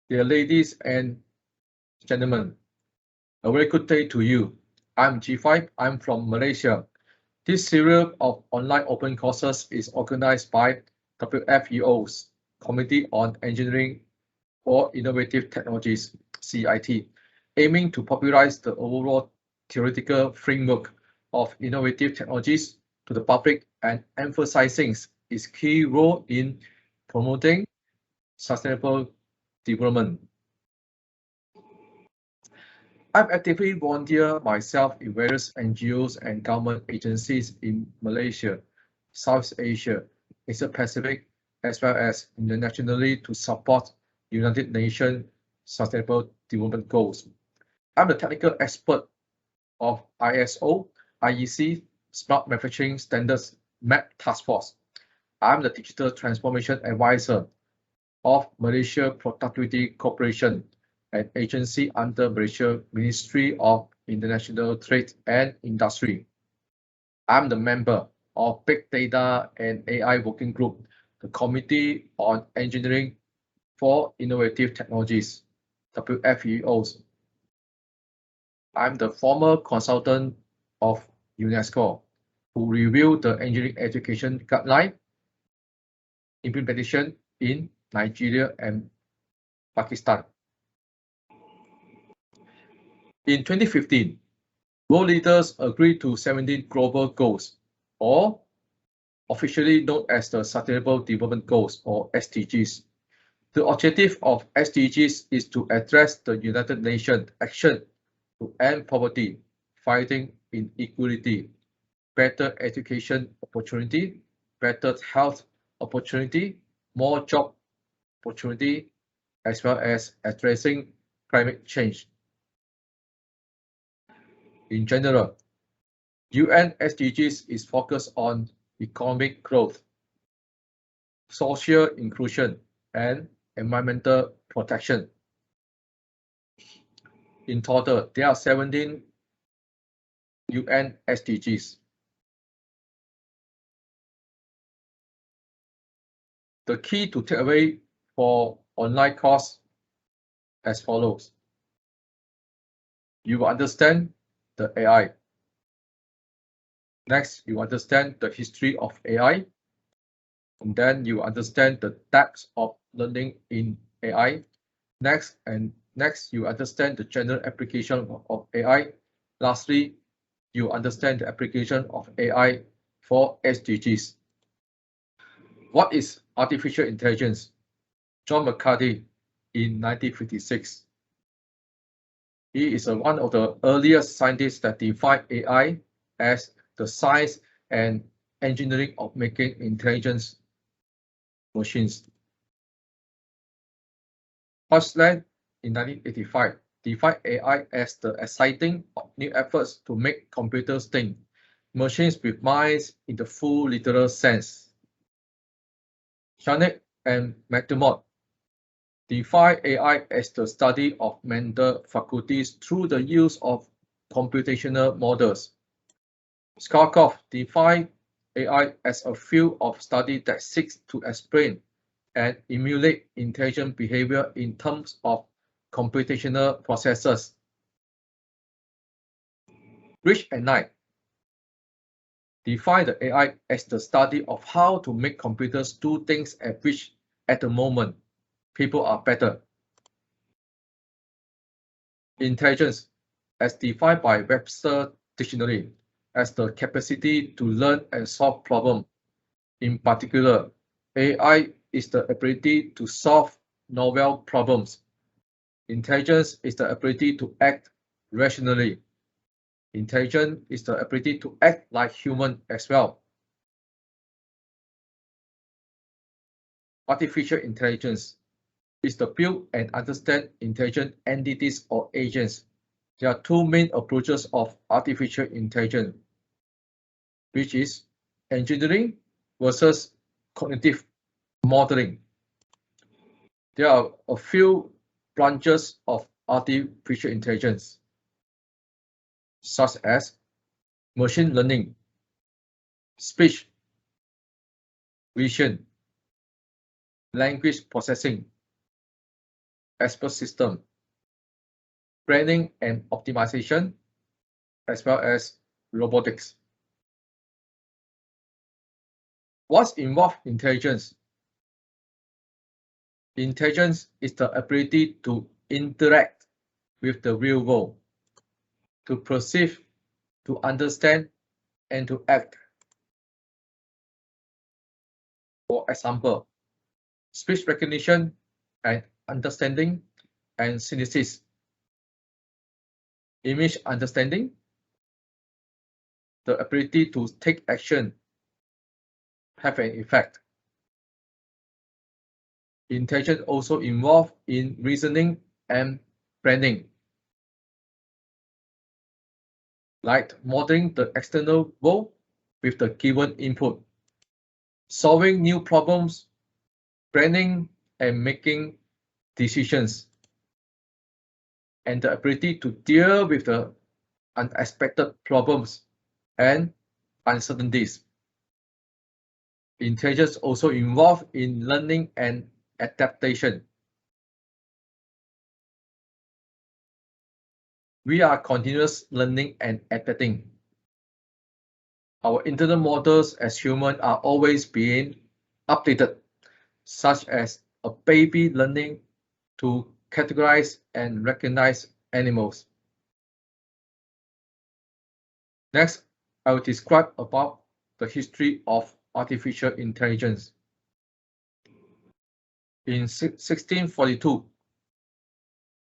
Dear ladies and gentlemen, a very good day to you. I'm CheeFai. I'm from Malaysia. This series of online open courses is organized by WFEO's Committee on Engineering for Innovative Technologies, CEIT, aiming to popularize the overall theoretical framework of innovative technologies to the public and emphasizing its key role in promoting sustainable development. I've actively volunteered myself in various NGOs and government agencies in Malaysia, South Asia, Asia Pacific, as well as internationally to support United Nations Sustainable Development Goals. I'm the technical expert of ISO, IEC, Smart Manufacturing Standards MAP Task Force. I'm the Digital Transformation Advisor of Malaysia Productivity Corporation, an agency under Malaysia Ministry of International Trade and Industry. I'm the member of Big Data and AI Working Group, the Committee on Engineering for Innovative Technologies, WFEOs. I'm the former consultant of UNESCO, who reviewed the engineering education guideline implementation in Nigeria and Pakistan. In 2015, world leaders agreed to 17 global goals, or officially known as the Sustainable Development Goals, or SDGs. The objective of SDGs is to address the United Nations action to end poverty, fighting inequality, better education opportunity, better health opportunity, more job opportunity, as well as addressing climate change. In general, UN SDGs is focused on economic growth, social inclusion, and environmental protection. In total, there are 17 UN SDGs. The key to take away for online course as follows. You will understand the AI. Next, you understand the history of AI. And then you understand the depth of learning in AI. Next, you understand the general application of AI. Lastly, you understand the application of AI for SDGs. What is artificial intelligence? John McCarthy in 1956. He is one of the earliest scientists that defined AI as the science and engineering of making intelligent machines. Hujiang in 1985 defined AI as the exciting new efforts to make computers think, machines with minds in the full literal sense. Shanek and McDermott define AI as the study of mental faculties through the use of computational models. Skarkov defined AI as a field of study that seeks to explain and emulate intelligent behavior in terms of computational processes. Rich and Knight define the AI as the study of how to make computers do things at which, at the moment, people are better. Intelligence, as defined by Webster Dictionary, as the capacity to learn and solve problems. In particular, AI is the ability to solve novel problems. Intelligence is the ability to act rationally. Intelligence is the ability to act like human as well. Artificial intelligence is to build and understand intelligent entities or agents. There are two main approaches of artificial intelligence, which is engineering versus cognitive modeling. There are a few branches of artificial intelligence, such as machine learning, speech, vision, language processing, expert system, planning and optimization, as well as robotics. What's involved in intelligence? Intelligence is the ability to interact with the real world, to perceive, to understand, and to act. For example, speech recognition and understanding and synthesis, image understanding, the ability to take action, have an effect. Intelligence also involved in reasoning and planning, like modeling the external world with the given input, solving new problems, planning and making decisions, and the ability to deal with the unexpected problems and uncertainties. Intelligence also involved in learning and adaptation. We are continuous learning and adapting. Our internal models as humans are always being updated, such as a baby learning to categorize and recognize animals. Next, I will describe about the history of artificial intelligence. In 1642,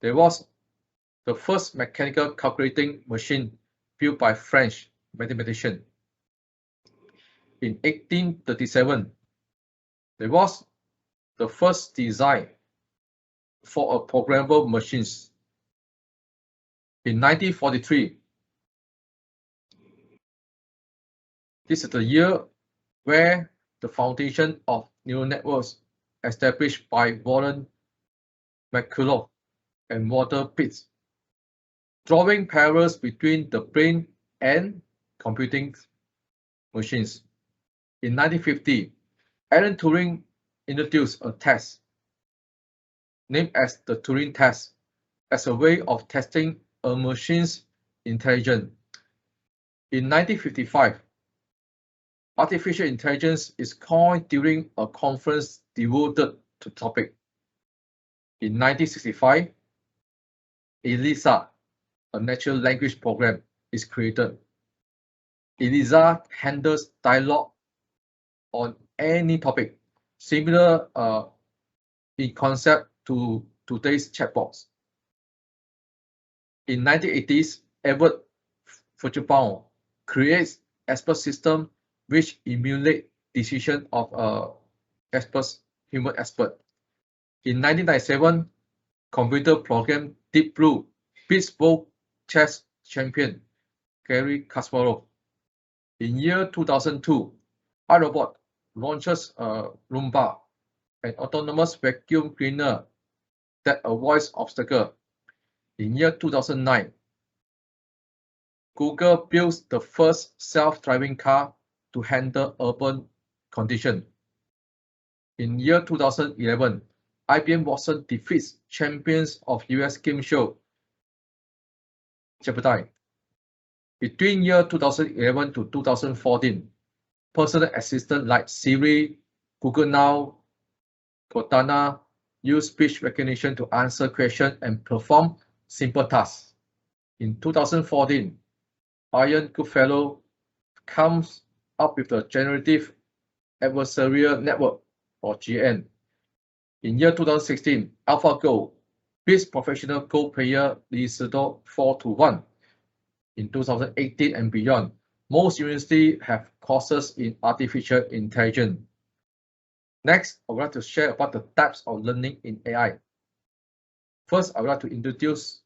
there was the first mechanical calculating machine built by French mathematician. In 1837, there was the first design for a programmable machines. In 1943, this is the year where the foundation of neural networks established by Warren McCulloch and Walter Pitts, drawing parallels between the brain and computing machines. In 1950, Alan Turing introduced a test named as the Turing test as a way of testing a machine's intelligence. In 1955, artificial intelligence is coined during a conference devoted to the topic. In 1965, ELIZA, a natural language program, is created. ELIZA handles dialogue on any topic, similar in concept to today's chatbots. In 1980s, Edward Fujibao creates expert system which emulate decision of human expert. In 1997, computer program Deep Blue beats world chess champion Garry Kasparov. In year 2002, iRobot launches a Roomba, an autonomous vacuum cleaner that avoids obstacles. In year 2009, Google builds the first self-driving car to handle urban conditions. In year 2011, IBM Watson defeats champions of US game show Jeopardy. Between year 2011 to 2014, personal assistants like Siri, Google Now, Cortana use speech recognition to answer questions and perform simple tasks. In 2014, Ian Goodfellow comes up with the Generative Adversarial Network, or GN. In year 2016, AlphaGo beats professional Go player Leonardo 4-1. In 2018 and beyond, most universities have courses in artificial intelligence. Next, I would like to share about the types of learning in AI. First, I would like to introduce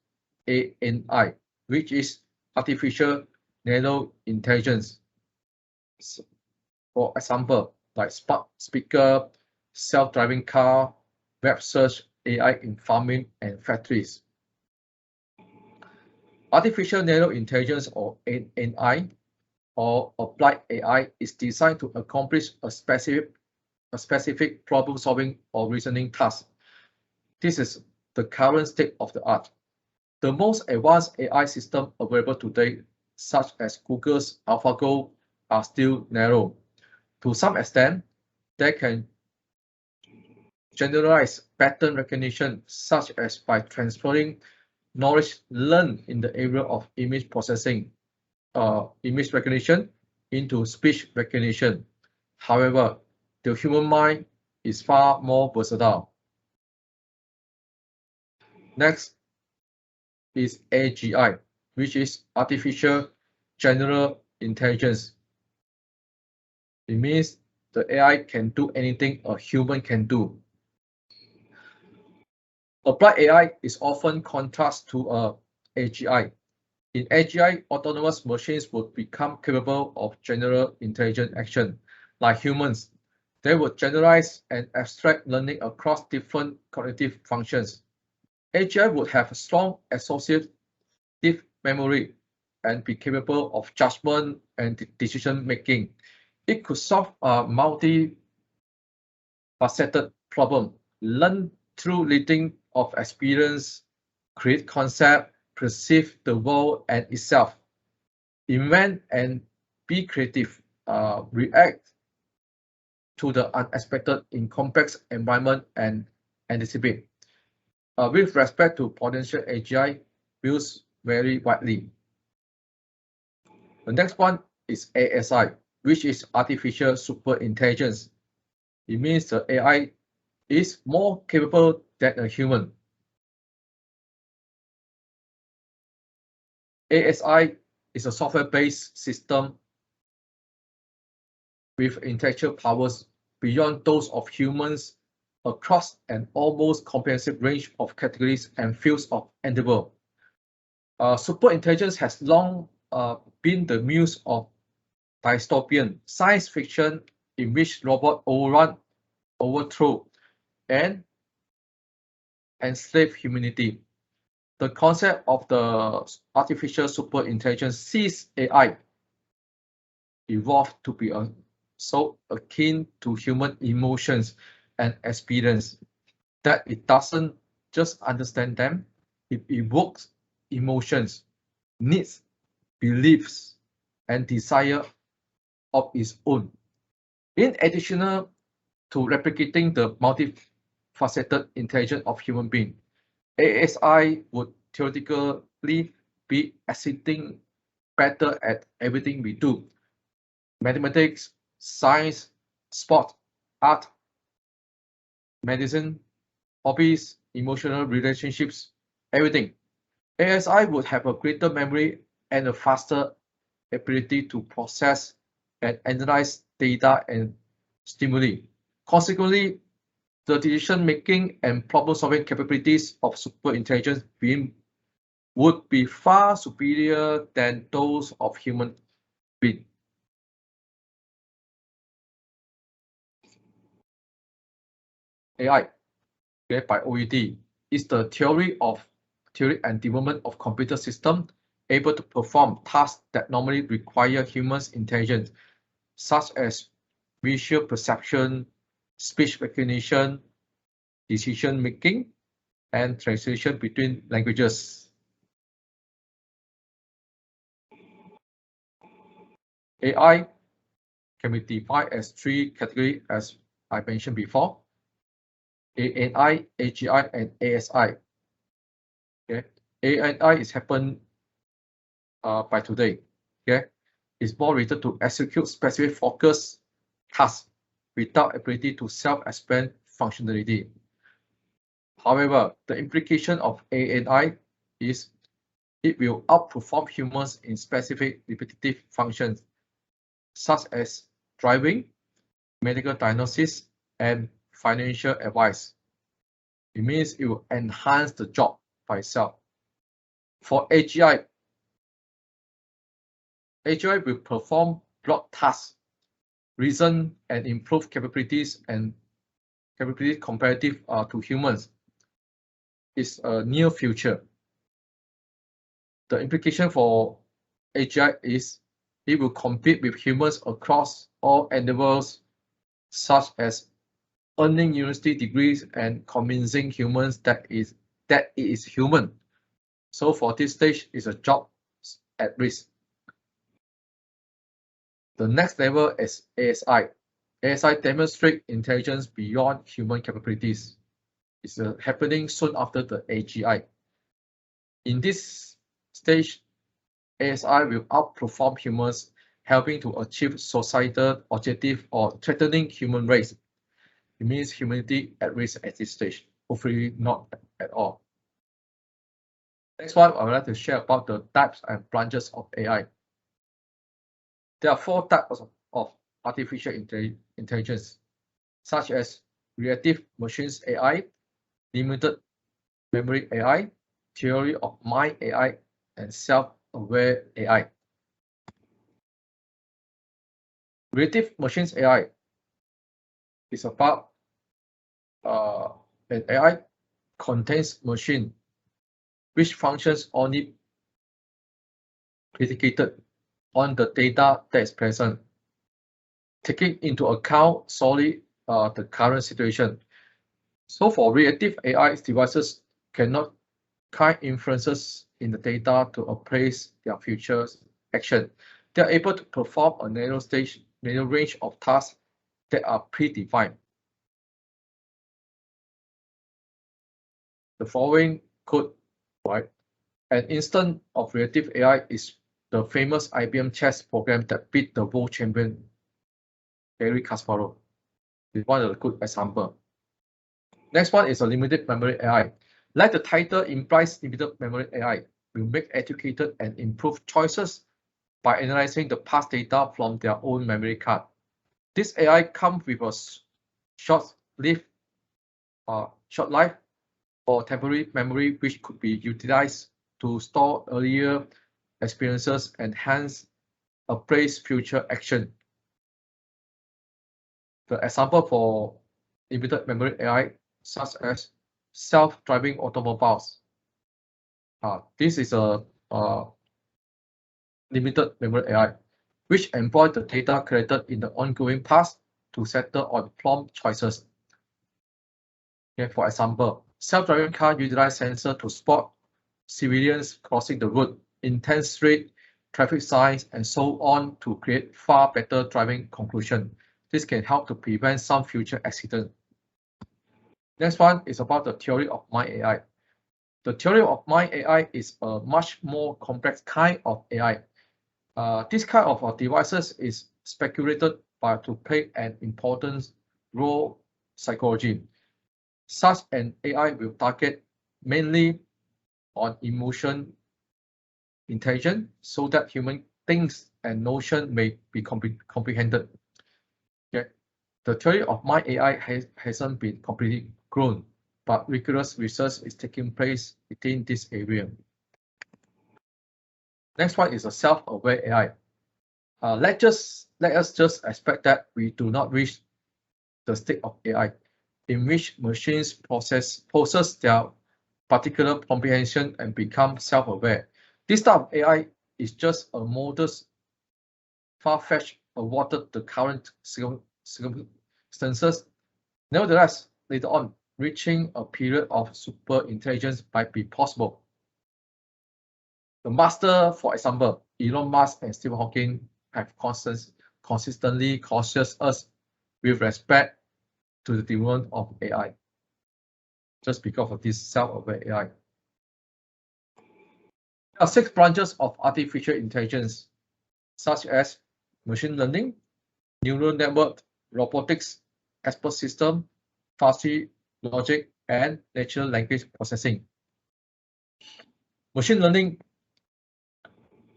ANI, which is artificial narrow intelligence. For example, like smart speaker, self-driving car, web search, AI in farming and factories. Artificial narrow intelligence, or ANI, or applied AI, is designed to accomplish a specific problem-solving or reasoning task. This is the current state of the art. The most advanced AI system available today, such as Google's AlphaGo, are still narrow. To some extent, they can generalize pattern recognition, such as by transferring knowledge learned in the area of image processing, image recognition, into speech recognition. However, the human mind is far more versatile. Next is AGI, which is Artificial General Intelligence. It means the AI can do anything a human can do. Applied AI is often contrast to AGI. In AGI, autonomous machines would become capable of general intelligent action. Like humans, they would generalize and abstract learning across different cognitive functions. AGI would have a strong associative memory and be capable of judgment and decision making. It could solve a multi-faceted problem, learn through reading of experience, create concept, perceive the world and itself, invent and be creative, react to the unexpected in complex environment and anticipate. With respect to potential AGI, views vary widely. The next one is ASI, which is Artificial Super Intelligence. It means the AI is more capable than a human. ASI is a software-based system with intellectual powers beyond those of humans across an almost comprehensive range of categories and fields of endeavor. Super intelligence has long been the muse of dystopian science fiction in which robots overrun, overthrow, and enslave humanity. The concept of the artificial super intelligence sees AI evolve to be so akin to human emotions and experience that it doesn't just understand them, it evokes emotions, needs, beliefs, and desire of its own. In addition to replicating the multifaceted intelligence of human being, ASI would theoretically be exceeding better at everything we do. Mathematics, science, sport, art, medicine, hobbies, emotional relationships, everything. ASI would have a greater memory and a faster ability to process and analyze data and stimuli. Consequently, the decision-making and problem-solving capabilities of super intelligence being would be far superior than those of human beings. AI, okay, by OED, is the theory and development of computer systems able to perform tasks that normally require human intelligence, such as visual perception, speech recognition, decision making, and translation between languages. AI can be defined as three categories, as I mentioned before: ANI, AGI, and ASI. Okay, ANI is happened by today. Okay, it's more related to execute specific focus tasks without ability to self-expand functionality. However, the implication of ANI is it will outperform humans in specific repetitive functions, such as driving, medical diagnosis, and financial advice. It means it will enhance the job by itself. For AGI, AGI will perform broad tasks, reason and improve capabilities comparative to humans. Is a near future. The implication for AGI is it will compete with humans across all endeavors, such as earning university degrees and convincing humans that it that it is human. So for this stage, is a job at risk. The next level is ASI. ASI demonstrates intelligence beyond human capabilities. It's happening soon after the AGI. In this stage, ASI will outperform humans, helping to achieve societal objective or threatening human race. It means humanity at risk at this stage. Hopefully not at all. Next one, I would like to share about the types and branches of AI. There are 4 types of artificial intelligence, such as reactive machines AI, limited memory AI, theory of mind AI, and self-aware AI. Reactive machines AI is about an AI contains machine which functions only predicated on the data that is present, taking into account solely the current situation. So for reactive AI devices cannot kind inferences in the data to appraise their future action. They are able to perform a narrow range of tasks that are predefined. The following code, right? An instance of reactive AI is the famous IBM chess program that beat the world champion Garry Kasparov. It's one of the good example. Next one is a limited memory AI. Like the title implies, limited memory AI will make educated and improved choices by analyzing the past data from their own memory card. This AI comes with a short life or temporary memory which could be utilized to store earlier experiences and hence appraise future action. The example for limited memory AI such as self-driving automobiles. This is a limited memory AI, which employs the data collected in the ongoing past to settle on prompt choices. Okay, for example, self-driving car utilize sensor to spot civilians crossing the road, intense rate, traffic signs, and so on to create far better driving conclusion. This can help to prevent some future accidents. Next one is about the theory of mind AI. The theory of mind AI is a much more complex kind of AI. This kind of devices is speculated to play an important role psychology. Such an AI will target mainly on emotion intelligence so that human things and notion may be comprehended. Okay. The theory of mind AI hasn't been completely grown, but rigorous research is taking place within this area. Next one is a self-aware AI. Let us just expect that we do not reach the state of AI in which machines process their particular comprehension and become self-aware. This type of AI is just a modest, far-fetched awarded the current circumstances. Nevertheless, later on, reaching a period of super intelligence might be possible. The master, for example, Elon Musk and Stephen Hawking have consistently cautioned us with respect to the development of AI, just because of this self-aware AI. There are 6 branches of artificial intelligence, such as machine learning, neural network, robotics, expert system, fuzzy logic, and natural language processing. Machine learning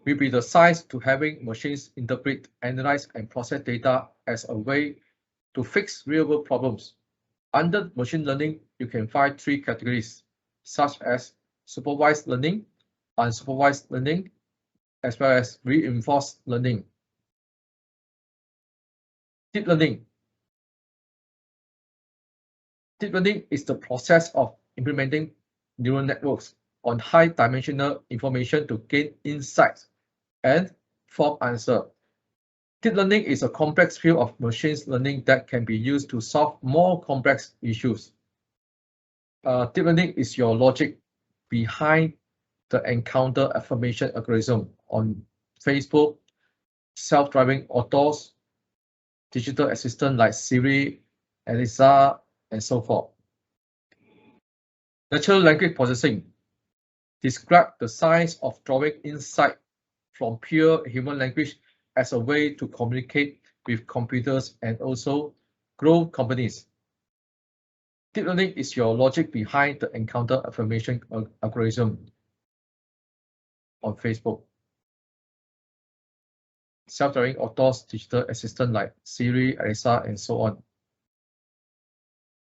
will be the science to having machines interpret, analyze, and process data as a way to fix real-world problems. Under machine learning, you can find 3 categories, such as supervised learning, unsupervised learning, as well as reinforced learning. Deep learning. Deep learning is the process of implementing neural networks on high-dimensional information to gain insights and form answer. Deep learning is a complex field of machine learning that can be used to solve more complex issues. Deep learning is your logic behind the encounter affirmation algorithm on Facebook, self-driving autos, digital assistant like Siri, Alexa, and so forth. Natural language processing describe the science of drawing insight from pure human language as a way to communicate with computers and also grow companies. Deep learning is your logic behind the encounter affirmation algorithm on Facebook. Self-driving autos, digital assistant like Siri, Alexa, and so on.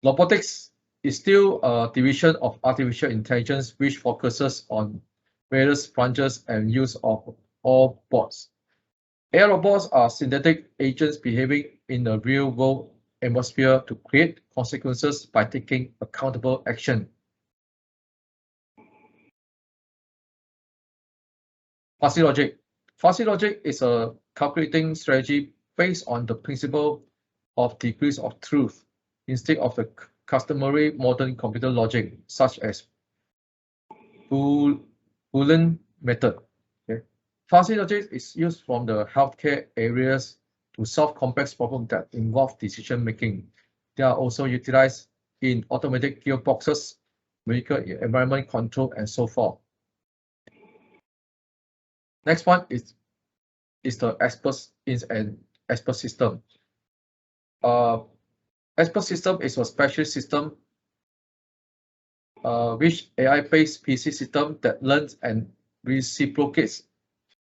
Robotics is still a division of artificial intelligence which focuses on various branches and use of all bots. AI robots are synthetic agents behaving in the real-world atmosphere to create consequences by taking accountable action. Fuzzy logic. Fuzzy logic is a calculating strategy based on the principle of degrees of truth instead of the customary modern computer logic, such as Boolean method. Okay. Fuzzy logic is used from the healthcare areas to solve complex problems that involve decision making. They are also utilized in automatic gearboxes, vehicle environment control, and so forth. Next one is the expert system. Expert system is a special system which AI-based PC system that learns and reciprocates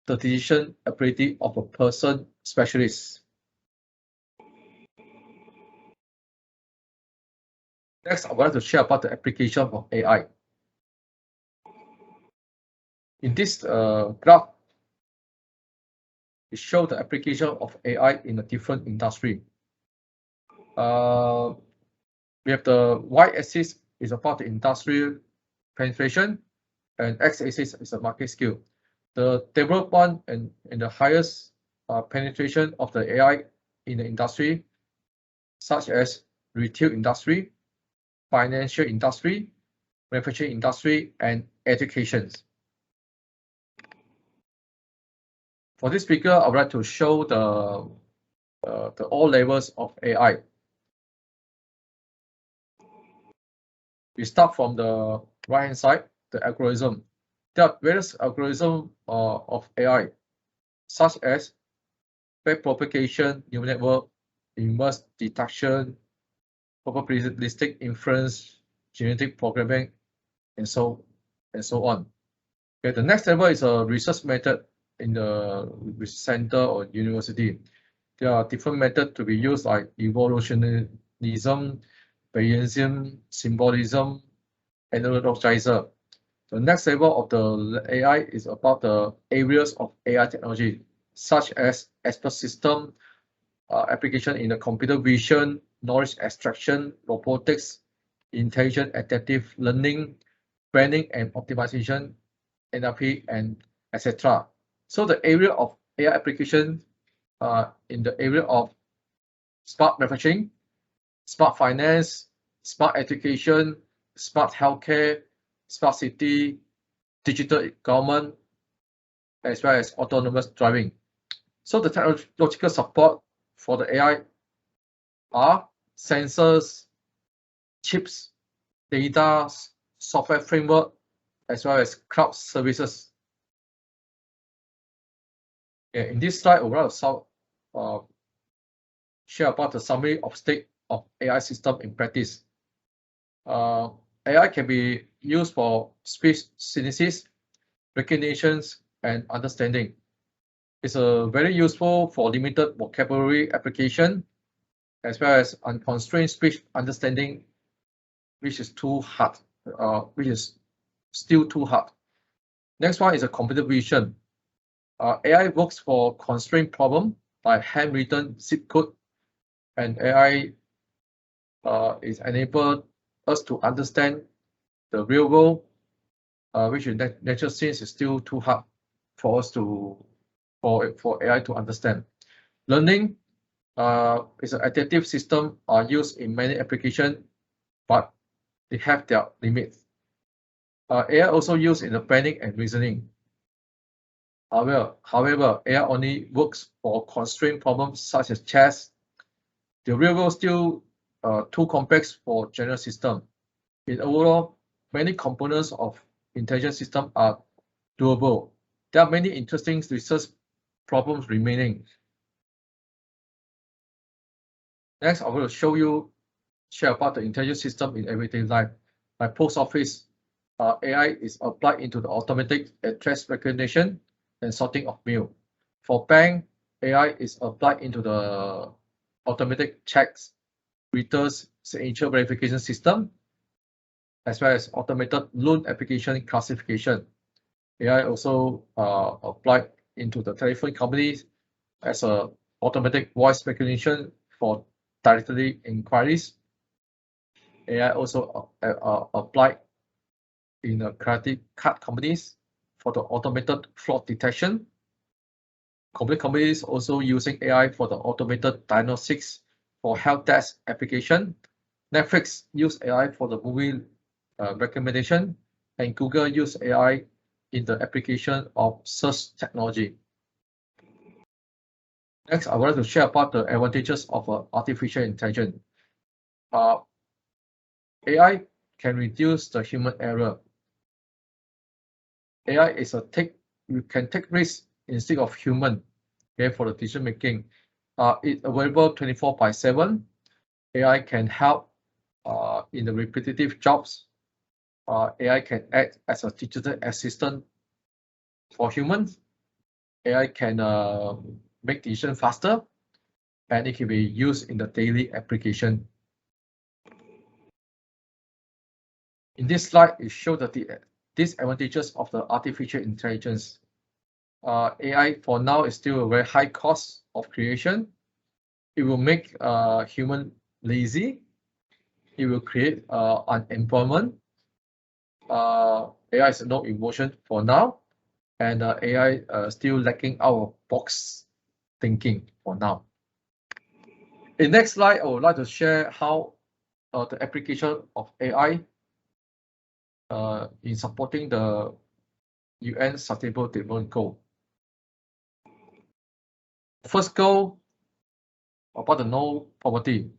the decision ability of a person specialist. Next, I would like to share about the application of AI. In this graph, it shows the application of AI in a different industry. We have the y-axis is about the industrial penetration, and x-axis is the market scale. The developed one and the highest penetration of the AI in the industry, such as retail industry, financial industry, manufacturing industry, and education. For this figure, I would like to show the all levels of AI. We start from the right-hand side, the algorithm. There are various algorithms of AI, such as backpropagation, neural network, inverse detection, probabilistic inference, genetic programming, and so on. Okay, the next level is a research method in the research center or university. There are different methods to be used like evolutionism, Bayesian, symbolism, analogizer. The next level of the AI is about the areas of AI technology, such as expert system, application in the computer vision, knowledge extraction, robotics, intelligent adaptive learning, planning and optimization, NLP, and etc. So the area of AI application in the area of smart manufacturing, smart finance, smart education, smart healthcare, smart city, digital government, as well as autonomous driving. So the technological support for the AI are sensors, chips, data, software framework, as well as cloud services. Yeah, in this slide, I would like to share about the summary of state of AI system in practice. AI can be used for speech synthesis, recognitions, and understanding. It's very useful for limited vocabulary application, as well as unconstrained speech understanding, which is too hard, which is still too hard. Next one is a computer vision. AI works for constrained problem like handwritten zip code, and AI is enabled us to understand the real world, which in nature since is still too hard for us for AI to understand. Learning is an adaptive system used in many applications, but they have their limits. AI also used in the planning and reasoning. However, AI only works for constrained problems such as chess. The real world still too complex for general system. In overall, many components of intelligent system are doable. There are many interesting research problems remaining. Next, I'm going to share about the intelligent system in everyday life. Like post office, AI is applied into the automatic address recognition and sorting of mail. For bank, AI is applied into the automatic checks, returns, signature verification system, as well as automated loan application classification. AI also applied into the telephone companies as a automatic voice recognition for directory inquiries. AI also applied in the credit card companies for the automated fraud detection. Companies also using AI for the automated diagnostics for health desk application. Netflix use AI for the movie recommendation, and Google use AI in the application of search technology. Next, I wanted to share about the advantages of artificial intelligence. AI can reduce the human error. AI is you can take risks instead of human, okay, for the decision making. It's available 24/7. AI can help in the repetitive jobs. AI can act as a digital assistant for humans. AI can make decisions faster, and it can be used in the daily application. In this slide, it shows that the disadvantages of the artificial intelligence. AI for now is still a very high cost of creation. It will make human lazy. It will create unemployment. AI is no emotion for now, and AI still lacking our box thinking for now. In next slide, I would like to share how the application of AI in supporting the UN Sustainable Development Goal. First goal about the no poverty.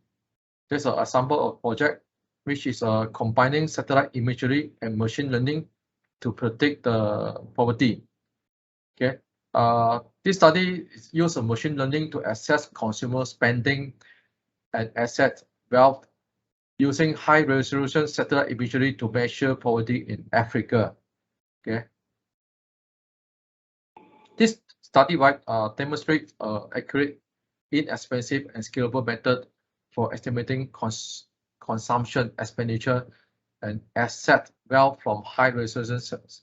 There's an example of project which is combining satellite imagery and machine learning to predict the poverty. Okay, this study uses machine learning to assess consumer spending and asset wealth using high-resolution satellite imagery to measure poverty in Africa. Okay, this study demonstrates accurate, inexpensive, and scalable method for estimating consumption, expenditure, and asset wealth from high-resolution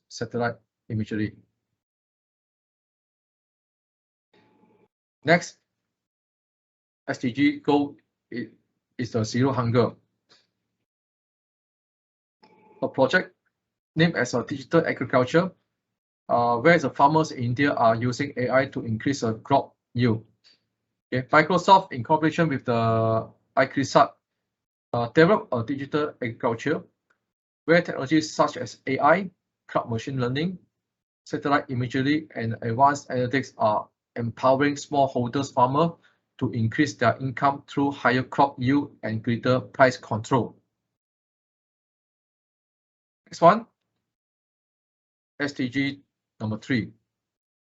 satellite imagery. Next, SDG goal is the zero hunger. A project named as a digital agriculture, where the farmers in India are using AI to increase the crop yield. Okay, Microsoft, in cooperation with the ICRISAT, developed a digital agriculture where technologies such as AI, cloud machine learning, satellite imagery, and advanced analytics are empowering smallholders farmers to increase their income through higher crop yield and greater price control. Next one, SDG number 3,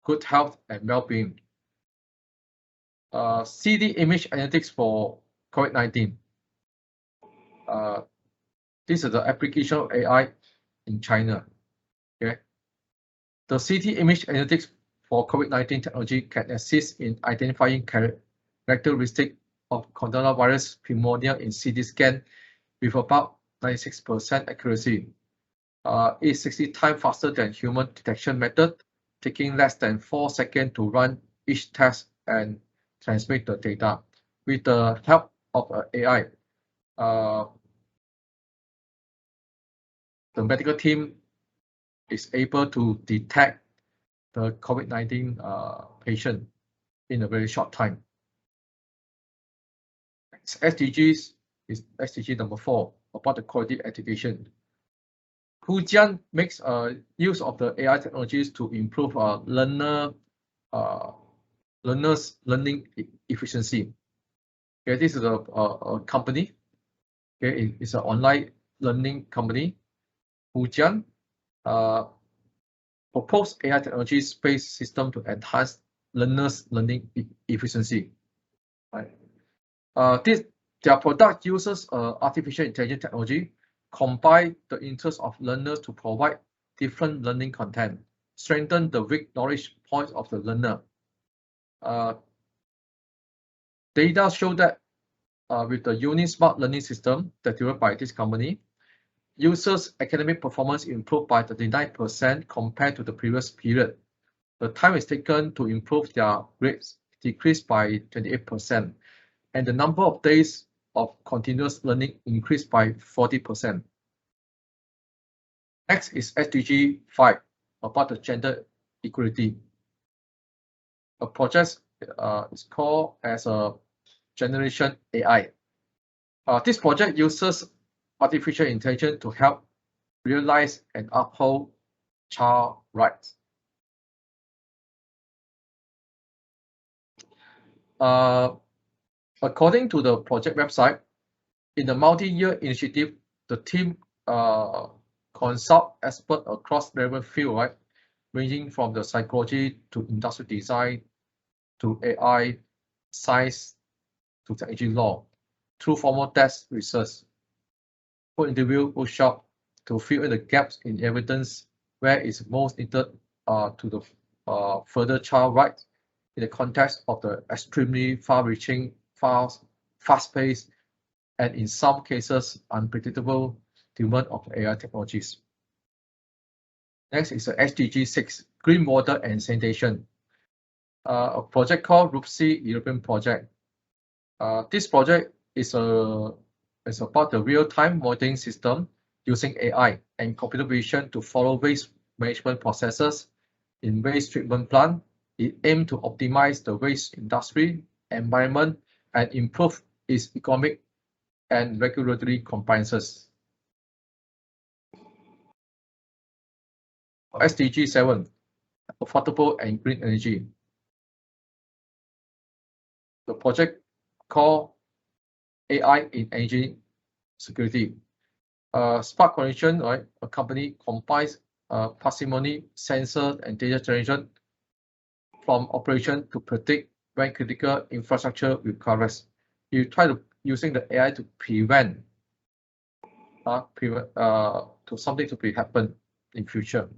good health and well-being. CD image analytics for COVID-19. This is the application of AI in China. Okay, the CT image analytics for COVID-19 technology can assist in identifying characteristics of coronavirus pneumonia in CT scan with about 96% accuracy. It's 60 times faster than human detection method, taking less than 4 seconds to run each test and transmit the data. With the help of AI, the medical team is able to detect the COVID-19 patient in a very short time. SDGs is SDG number 4, about the quality education. Hujiang makes use of the AI technologies to improve learners' learning efficiency. Okay, this is a company. Okay, it's an online learning company. Hujiang proposed AI technologies-based system to enhance learners' learning efficiency. Right. Their product uses artificial intelligence technology, combine the interest of learners to provide different learning content, strengthen the weak knowledge points of the learner. Data show that with the UniSmart learning system that developed by this company, users' academic performance improved by 39% compared to the previous period. The time is taken to improve their grades decreased by 28%, and the number of days of continuous learning increased by 40%. Next is SDG 5, about the gender equality. A project is called as a Generation AI. This project uses artificial intelligence to help realize and uphold child rights. According to the project website, in the multi-year initiative, the team consult experts across relevant fields, right, ranging from the psychology to industrial design to AI, science to technology law, through formal test research, for interview workshop to fill in the gaps in evidence where it's most needed to the further child rights in the context of the extremely far-reaching, fast-paced, and in some cases unpredictable development of AI technologies. Next is the SDG 6, Green Water and Sanitation, a project called RUBSEE European project. This project is about the real-time monitoring system using AI and computer vision to follow waste management processes in waste treatment plant. It aims to optimize the waste industry environment and improve its economic and regulatory compliances. SDG 7, affordable and green energy. The project called AI in Energy Security. Spark Connection, right? A company combines parsimony, sensor, and data generation from operation to predict when critical infrastructure will collapse. You try to using the AI to prevent to something to be happen in future.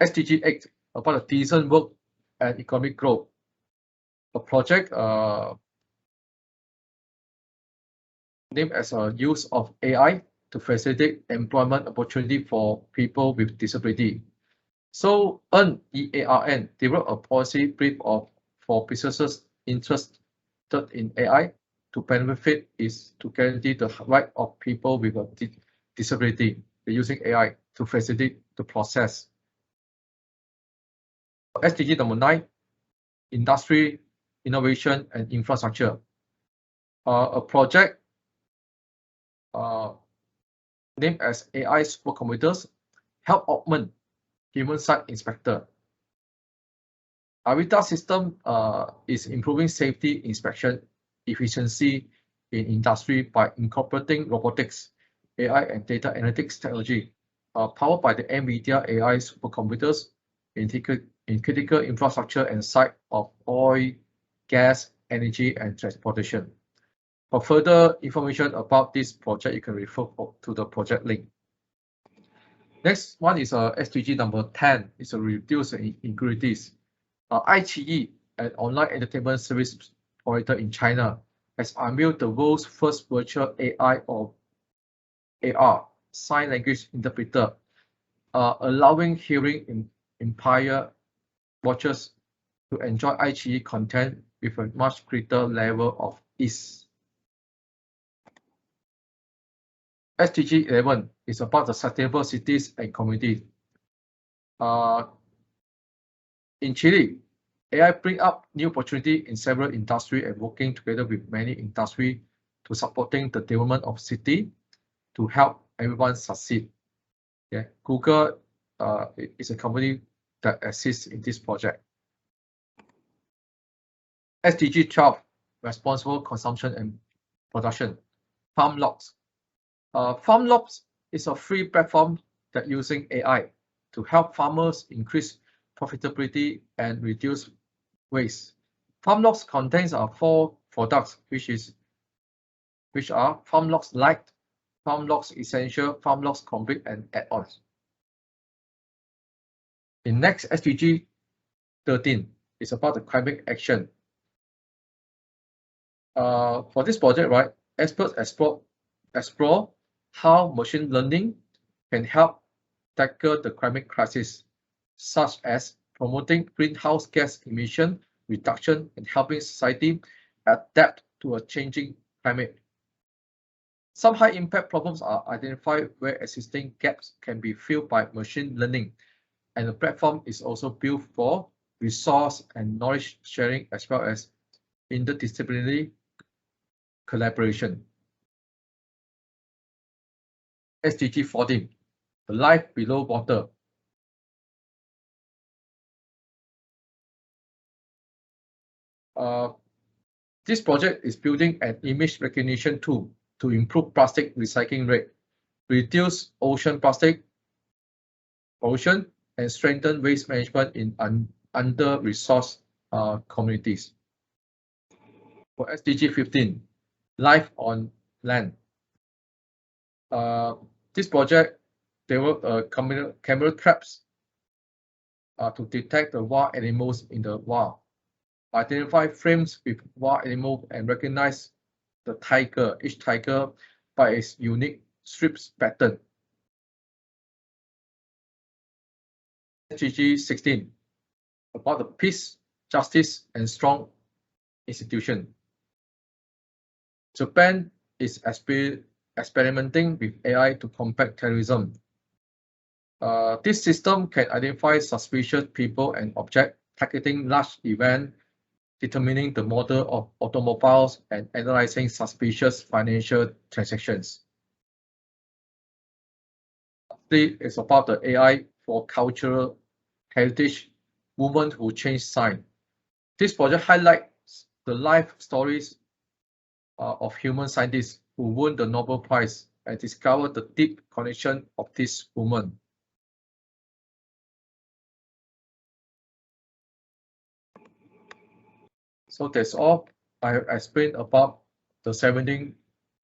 SDG 8, about a decent work and economic growth. A project named as a use of AI to facilitate employment opportunity for people with disability. So EARN developed a policy brief for businesses interested in AI to benefit is to guarantee the right of people with a disability. They're using AI to facilitate the process. SDG number 9, industry, innovation, and infrastructure. A project named as AI supercomputers help augment human site inspector. Avita system is improving safety inspection efficiency in industry by incorporating robotics, AI, and data analytics technology powered by the NVIDIA AI supercomputers in critical infrastructure and site of oil, gas, energy, and transportation. For further information about this project, you can refer to the project link. Next one is SDG number 10. It's a reduce inequalities. iQIYI, an online entertainment service operator in China, has unveiled the world's first virtual AI or AR sign language interpreter, allowing hearing impaired watchers to enjoy iQIYI content with a much greater level of ease. SDG 11 is about the sustainable cities and communities. In Chile, AI bring up new opportunity in several industries and working together with many industries to supporting the development of city to help everyone succeed. Yeah, Google is a company that assists in this project. SDG 12, responsible consumption and production. Farm Logs. Farm Logs is a free platform that using AI to help farmers increase profitability and reduce waste. Farm Logs contains 4 products, which are Farm Logs Lite, Farm Logs Essential, Farm Logs Complete, and add-ons. The next SDG 13 is about the climate action. For this project, right, experts explore how machine learning can help tackle the climate crisis, such as promoting greenhouse gas emission reduction and helping society adapt to a changing climate. Some high-impact problems are identified where existing gaps can be filled by machine learning, and the platform is also built for resource and knowledge sharing as well as interdisciplinary collaboration. SDG 14, the life below water. This project is building an image recognition tool to improve plastic recycling rate, reduce ocean plastic pollution, and strengthen waste management in under-resourced communities. For SDG 15, life on land. This project developed camera traps to detect the wild animals in the wild, identify frames with wild animal and recognize the tiger, each tiger by its unique strips pattern. SDG 16, about the peace, justice, and strong institution. Japan is experimenting with AI to combat terrorism. This system can identify suspicious people and objects, targeting large events, determining the model of automobiles, and analyzing suspicious financial transactions. This is about the AI for cultural heritage, women who change sign. This project highlights the life stories of human scientists who won the Nobel Prize and discovered the deep connection of this woman. So that's all I have explained about the 17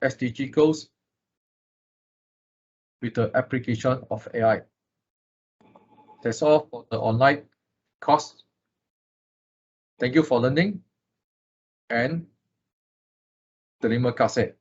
SDG goals with the application of AI. That's all for the online course. Thank you for learning, and terima kasih.